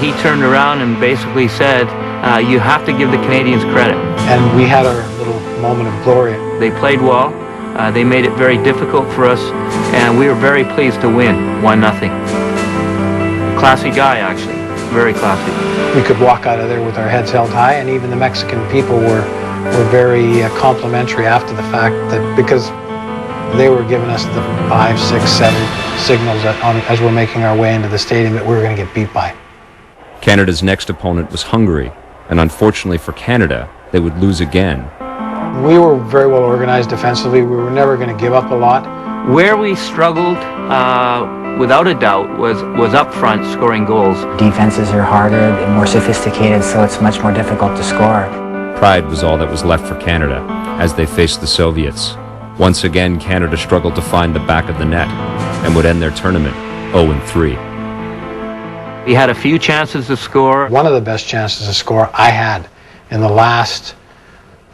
he turned around and basically said, you have to give the Canadians credit. And we had our little moment of glory. They played well. They made it very difficult for us, and we were very pleased to win 1-0. Classy guy, actually. Very classy. We could walk out of there with our heads held high, and even the Mexican people were very complimentary after the fact, that because they were giving us the 5, 6, 7 signals as we're making our way into the stadium that we were going to get beat by. Canada's next opponent was Hungary, and unfortunately for Canada, they would lose again. We were very well organized defensively. We were never going to give up a lot. Where we struggled, without a doubt, was up front scoring goals. Defenses are harder and more sophisticated, so it's much more difficult to score. Pride was all that was left for Canada as they faced the Soviets. Once again, Canada struggled to find the back of the net and would end their tournament 0-3. We had a few chances to score. One of the best chances to score I had in the last,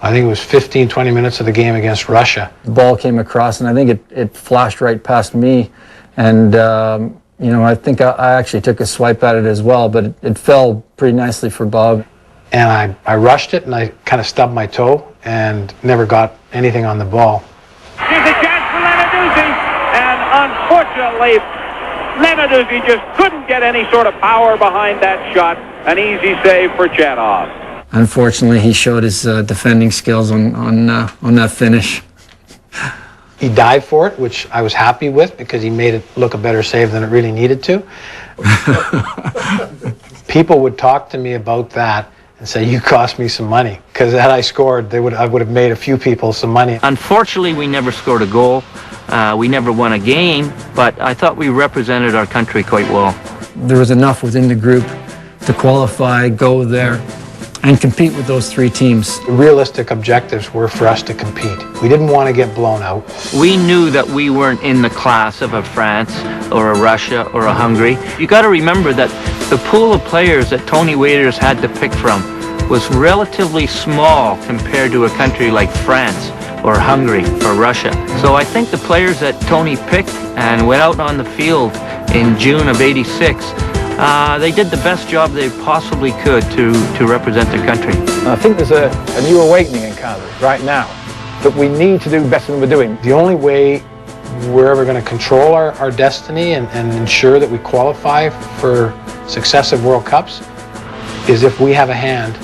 I think it was 15, 20 minutes of the game against Russia. The ball came across, and I think it flashed right past me. And, you know, I think I actually took a swipe at it as well, but it fell pretty nicely for Bob. And I rushed it, and I kind of stubbed my toe and never got anything on the ball. Here's a chance for Lenarduzzi, and unfortunately, Lenarduzzi just couldn't get any sort of power behind that shot. An easy save for Chadov. Unfortunately, he showed his defending skills on that finish. He dived for it, which I was happy with because he made it look a better save than it really needed to. People would talk to me about that and say, you cost me some money, because had I scored, I would have made a few people some money. Unfortunately, we never scored a goal. We never won a game, but I thought we represented our country quite well. There was enough within the group to qualify, go there, and compete with those 3 teams. The realistic objectives were for us to compete. We didn't want to get blown out. We knew that we weren't in the class of a France or a Russia or a Hungary. You got to remember that the pool of players that Tony Waiters had to pick from was relatively small compared to a country like France or Hungary or Russia. So I think the players that Tony picked and went out on the field in June of '86, they did the best job they possibly could to represent their country. I think there's a new awakening in Canada right now that we need to do better than we're doing. The only way we're ever going to control our destiny and ensure that we qualify for successive World Cups is if we have a hand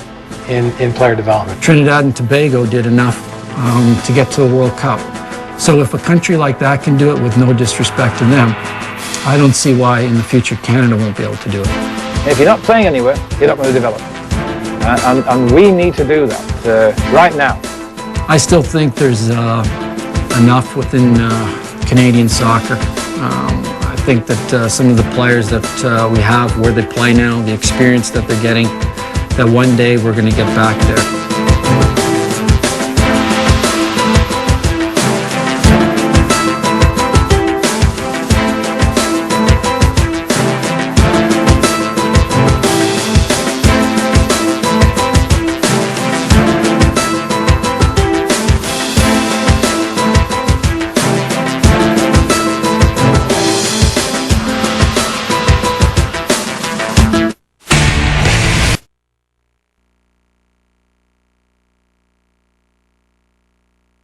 in player development. Trinidad and Tobago did enough to get to the World Cup. So if a country like that can do it, with no disrespect to them, I don't see why in the future Canada won't be able to do it. If you're not playing anywhere, you're not going to develop. And we need to do that right now. I still think there's enough within Canadian soccer. I think that some of the players that we have, where they play now, the experience that they're getting, that one day we're going to get back there.